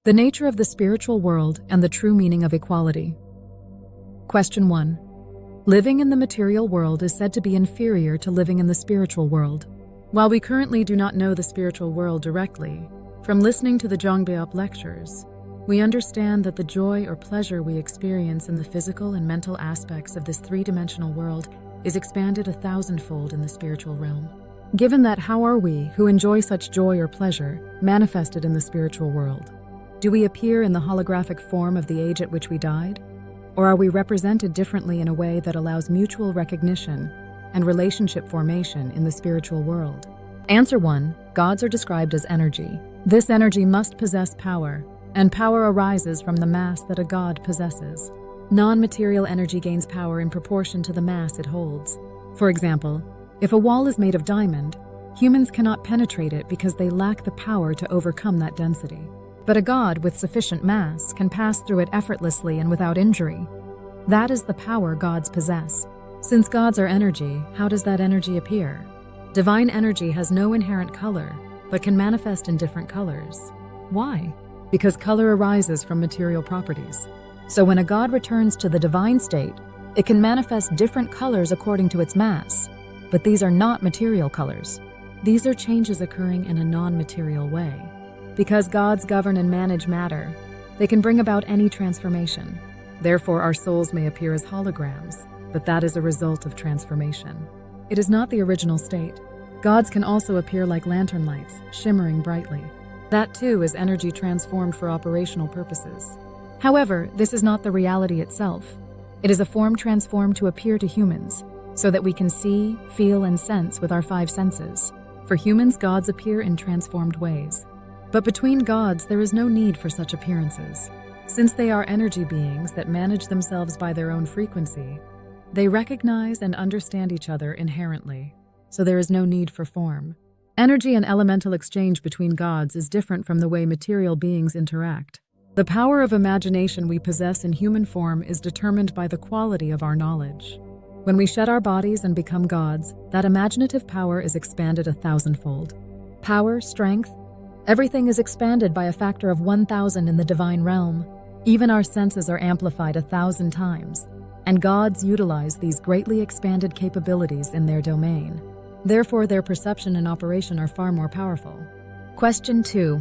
The nature of the spiritual world and the true meaning of equality. Question 1. Living in the material world is said to be inferior to living in the spiritual world. While we currently do not know the spiritual world directly, from listening to the GONG lectures, we understand that the joy or pleasure we experience in the physical and mental aspects of this three-dimensional world is expanded 1,000-fold in the spiritual realm. Given that, how are we, who enjoy such joy or pleasure, manifested in the spiritual world? Do we appear in the holographic form of the age at which we died? Or are we represented differently in a way that allows mutual recognition and relationship formation in the spiritual world? Answer 1. Gods are described as energy. This energy must possess power, and power arises from the mass that a god possesses. Non-material energy gains power in proportion to the mass it holds. For example, if a wall is made of diamond, humans cannot penetrate it because they lack the power to overcome that density. But a god with sufficient mass can pass through it effortlessly and without injury. That is the power gods possess. Since gods are energy, how does that energy appear? Divine energy has no inherent color, but can manifest in different colors. Why? Because color arises from material properties. So when a god returns to the divine state, it can manifest different colors according to its mass. But these are not material colors. These are changes occurring in a non-material way. Because gods govern and manage matter, they can bring about any transformation. Therefore, our souls may appear as holograms, but that is a result of transformation. It is not the original state. Gods can also appear like lantern lights, shimmering brightly. That too is energy transformed for operational purposes. However, this is not the reality itself. It is a form transformed to appear to humans, so that we can see, feel, and sense with our 5 senses. For humans, gods appear in transformed ways. But between gods, there is no need for such appearances. Since they are energy beings that manage themselves by their own frequency, they recognize and understand each other inherently, so there is no need for form. Energy and elemental exchange between gods is different from the way material beings interact. The power of imagination we possess in human form is determined by the quality of our knowledge. When we shed our bodies and become gods, that imaginative power is expanded 1,000-fold. Power, strength, everything is expanded by a factor of 1,000 in the divine realm. Even our senses are amplified 1,000 times, and gods utilize these greatly expanded capabilities in their domain. Therefore, their perception and operation are far more powerful. Question 2.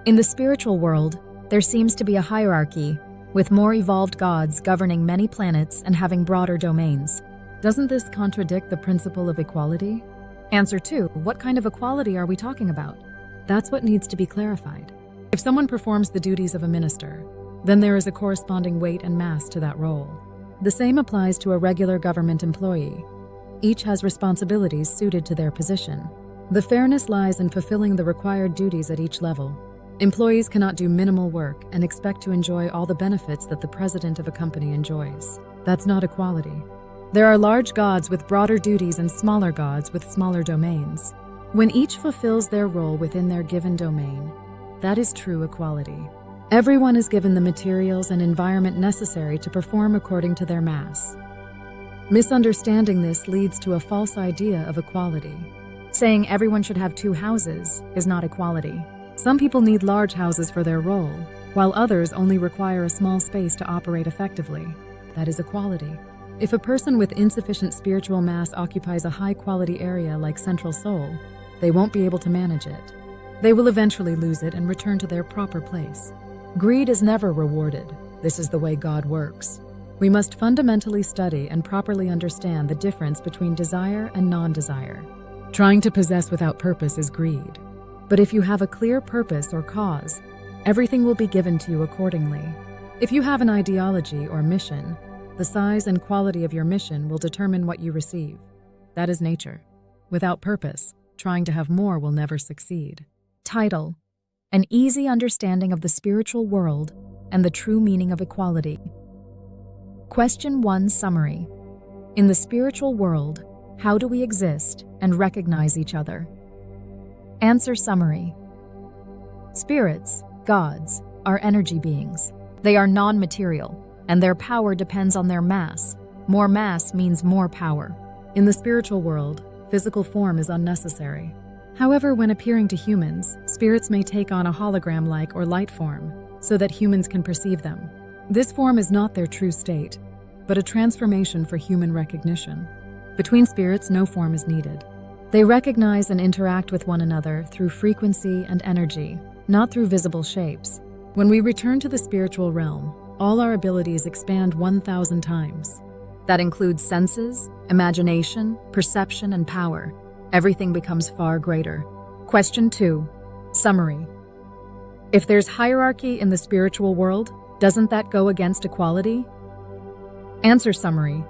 In the spiritual world, there seems to be a hierarchy, with more evolved gods governing many planets and having broader domains. Doesn't this contradict the principle of equality? Answer 2. What kind of equality are we talking about? That's what needs to be clarified. If someone performs the duties of a minister, then there is a corresponding weight and mass to that role. The same applies to a regular government employee. Each has responsibilities suited to their position. The fairness lies in fulfilling the required duties at each level. Employees cannot do minimal work and expect to enjoy all the benefits that the president of a company enjoys. That's not equality. There are large gods with broader duties and smaller gods with smaller domains. When each fulfills their role within their given domain, that is true equality. Everyone is given the materials and environment necessary to perform according to their mass. Misunderstanding this leads to a false idea of equality. Saying everyone should have 2 houses is not equality. Some people need large houses for their role, while others only require a small space to operate effectively. That is equality. If a person with insufficient spiritual mass occupies a high-quality area like Central Seoul, they won't be able to manage it. They will eventually lose it and return to their proper place. Greed is never rewarded. This is the way God works. We must fundamentally study and properly understand the difference between desire and non-desire. Trying to possess without purpose is greed. But if you have a clear purpose or cause, everything will be given to you accordingly. If you have an ideology or mission, the size and quality of your mission will determine what you receive. That is nature. Without purpose, trying to have more will never succeed. Title: An Easy Understanding of the Spiritual World and the True Meaning of Equality. Question 1 Summary. In the spiritual world, how do we exist and recognize each other? Answer summary. Spirits, gods, are energy beings. They are non-material, and their power depends on their mass. More mass means more power. In the spiritual world, physical form is unnecessary. However, when appearing to humans, spirits may take on a hologram-like or light form so that humans can perceive them. This form is not their true state, but a transformation for human recognition. Between spirits, no form is needed. They recognize and interact with one another through frequency and energy, not through visible shapes. When we return to the spiritual realm, all our abilities expand 1,000 times. That includes senses, imagination, perception, and power. Everything becomes far greater. Question 2. Summary. If there's hierarchy in the spiritual world, doesn't that go against equality? Answer summary.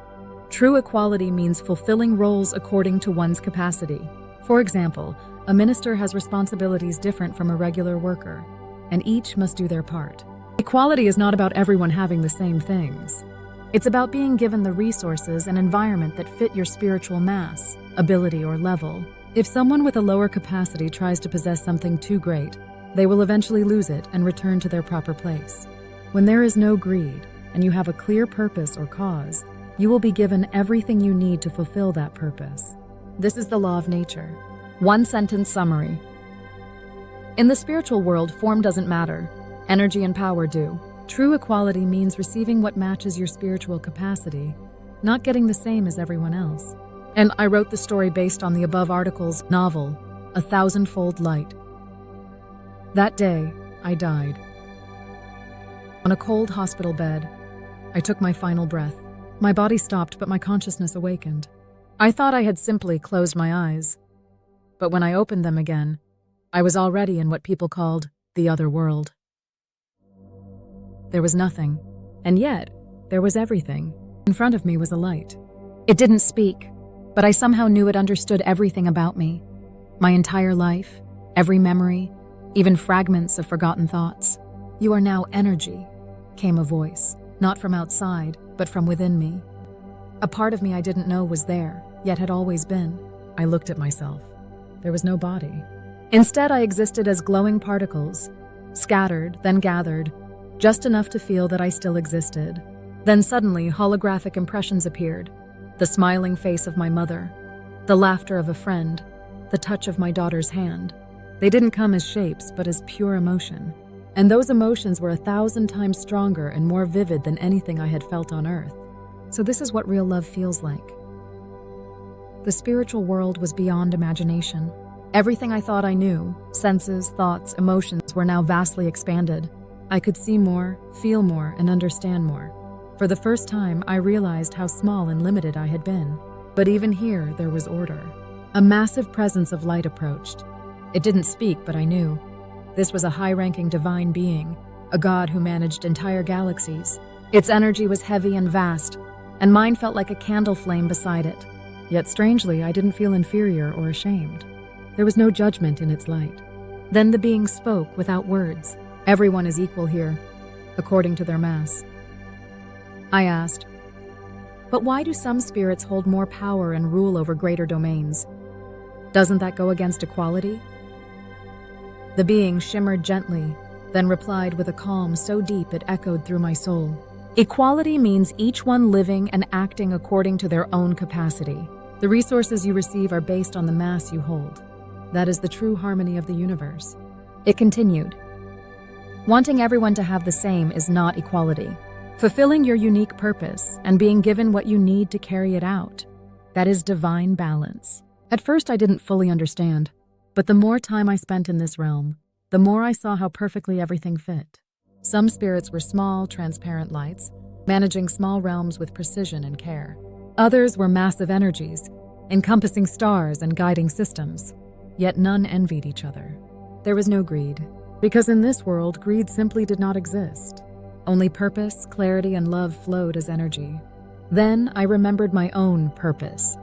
True equality means fulfilling roles according to one's capacity. For example, a minister has responsibilities different from a regular worker, and each must do their part. Equality is not about everyone having the same things. It's about being given the resources and environment that fit your spiritual mass, ability, or level. If someone with a lower capacity tries to possess something too great, they will eventually lose it and return to their proper place. When there is no greed, and you have a clear purpose or cause, you will be given everything you need to fulfill that purpose. This is the law of nature. One-sentence summary. In the spiritual world, form doesn't matter. Energy and power do. True equality means receiving what matches your spiritual capacity, not getting the same as everyone else. And I wrote the story based on the above article's novel, A Thousandfold Light. That day, I died. On a cold hospital bed, I took my final breath. My body stopped, but my consciousness awakened. I thought I had simply closed my eyes. But when I opened them again, I was already in what people called the other world. There was nothing, and yet there was everything. In front of me was a light. It didn't speak, but I somehow knew it understood everything about me. My entire life, every memory, even fragments of forgotten thoughts. "You are now energy," came a voice, not from outside, but from within me. A part of me I didn't know was there, yet had always been. I looked at myself. There was no body. Instead, I existed as glowing particles, scattered, then gathered, just enough to feel that I still existed. Then suddenly, holographic impressions appeared. The smiling face of my mother, the laughter of a friend, the touch of my daughter's hand. They didn't come as shapes, but as pure emotion. And those emotions were 1,000 times stronger and more vivid than anything I had felt on earth. So this is what real love feels like. The spiritual world was beyond imagination. Everything I thought I knew, senses, thoughts, emotions, were now vastly expanded. I could see more, feel more, and understand more. For the first time, I realized how small and limited I had been. But even here, there was order. A massive presence of light approached. It didn't speak, but I knew. This was a high-ranking divine being, a god who managed entire galaxies. Its energy was heavy and vast, and mine felt like a candle flame beside it. Yet strangely, I didn't feel inferior or ashamed. There was no judgment in its light. Then the being spoke without words. "Everyone is equal here, according to their mass." I asked, "But why do some spirits hold more power and rule over greater domains? Doesn't that go against equality?" The being shimmered gently, then replied with a calm so deep it echoed through my soul. "Equality means each one living and acting according to their own capacity. The resources you receive are based on the mass you hold. That is the true harmony of the universe." It continued, "Wanting everyone to have the same is not equality. Fulfilling your unique purpose and being given what you need to carry it out, that is divine balance." At first, I didn't fully understand, but the more time I spent in this realm, the more I saw how perfectly everything fit. Some spirits were small, transparent lights, managing small realms with precision and care. Others were massive energies, encompassing stars and guiding systems. Yet none envied each other. There was no greed, because in this world, greed simply did not exist. Only purpose, clarity, and love flowed as energy. Then I remembered my own purpose.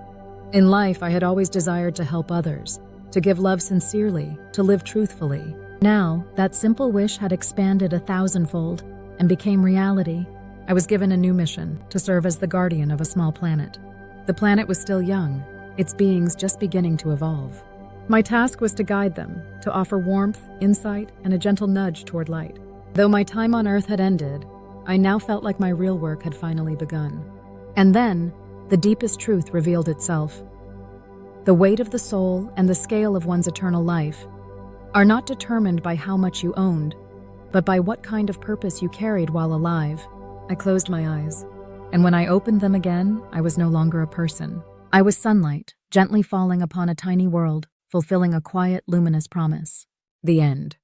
In life, I had always desired to help others, to give love sincerely, to live truthfully. Now, that simple wish had expanded 1,000-fold and became reality. I was given a new mission, to serve as the guardian of a small planet. The planet was still young, its beings just beginning to evolve. My task was to guide them, to offer warmth, insight, and a gentle nudge toward light. Though my time on Earth had ended, I now felt like my real work had finally begun. And then, the deepest truth revealed itself. The weight of the soul and the scale of one's eternal life are not determined by how much you owned, but by what kind of purpose you carried while alive. I closed my eyes, and when I opened them again, I was no longer a person. I was sunlight, gently falling upon a tiny world, fulfilling a quiet, luminous promise. The end.